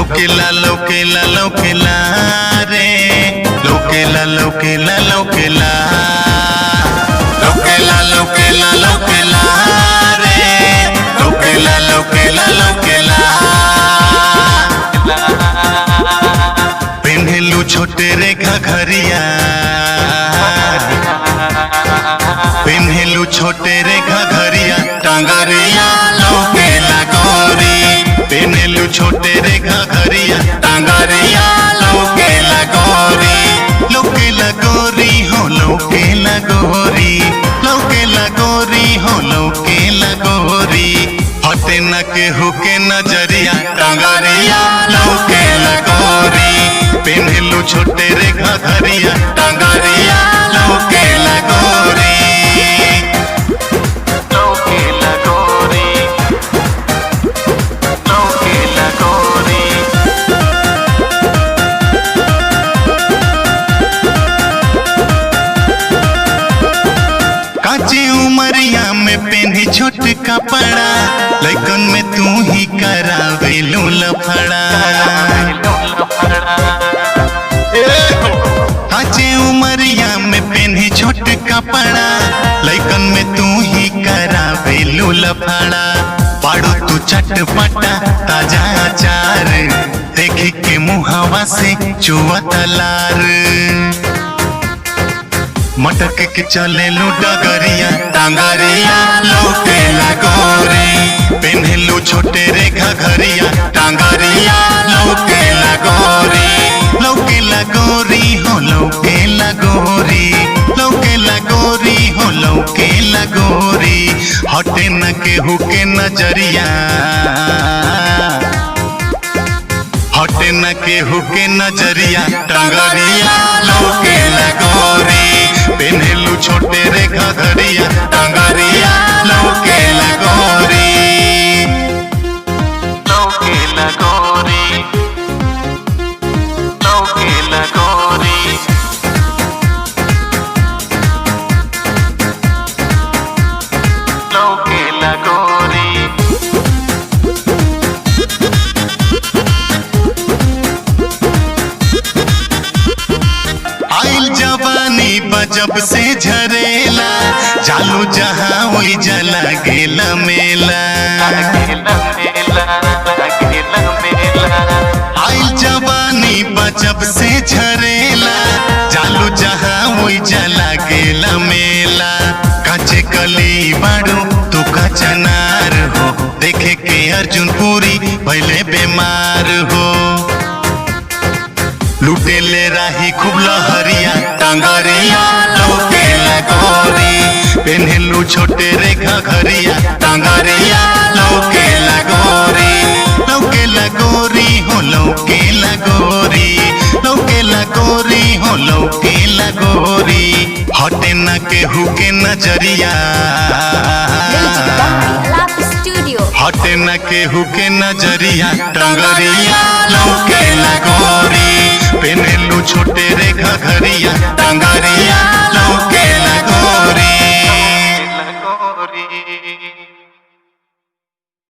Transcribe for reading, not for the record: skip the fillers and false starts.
लौकेला लौकेला लौकेला रे लौकेला लौकेला लौकेला लौकेला लौकेला लौकेला रे लौकेला लौकेला लौकेला पेन्हेलू छोटे रे घघरिया पेन्हेलू छोटे रे घघरिया टांगरिया लौकेला गोरी पेन्हेलू छोटे रे घघरिया टांगरिया लौकेला गोरी लौकेला गोरी हो लौकेला गोरी लौकेला गोरी हो लौकेला गोरी हटे न केहू के नजरिया टांगरिया लौकेला गोरी पेन्हेलू छोटे रे घघरिया टांगरिया लौकेला गोरी काची उमरिया में पेन्ही छोट कपड़ा लइकन में तू ही करावेलू लफड़ा काची उमरिया में पेन्ही छोट कपड़ा लइकन में तू ही करावेलू लफड़ा पाड़ू तू चटपटा ताजा अचार देखी के मुहावा से चुवत लार मटक के चले डगरिया टांगरिया लौकेला गोरी पेन्हेलू छोटे रे घघरिया टांगरिया लौकेला गोरी लौकेला गोरी हो लौकेला गोरी लौकेला गोरी हो लौकेला गोरी हटे न केहू के नजरिया हटे न केहू के नजरिया टांगरिया लौकेला गोरी पेन्हेलू छोटे रे घघरिया टांगरिया लौकेला गोरी लौकेला गोरी लौकेला गोरी लौकेला गोरी जब से झरेला चालू जहाँ वही जला गेला मेला आइल जवानी जब से झरेला चालू जहाँ वही जला गेला मेला काचे कली बाड़ू तू कचनार हो देखे के अर्जुन पूरी पहले बीमार हो लुटेले राही खूब लहरिया टांगरिया लौकेला गोरी पेन्हेलू छोटे रे घघरिया टांगरिया लौकेला गोरी लौकेला गोरी हो लौकेला गोरी लौकेला गोरी हो लौकेला गोरी हटे न केहू के नजरिया हटे न केहू के नजरिया टांगरिया लौकेला गोरी पेन्हेलू छोटे रे घघरिया टांगरिया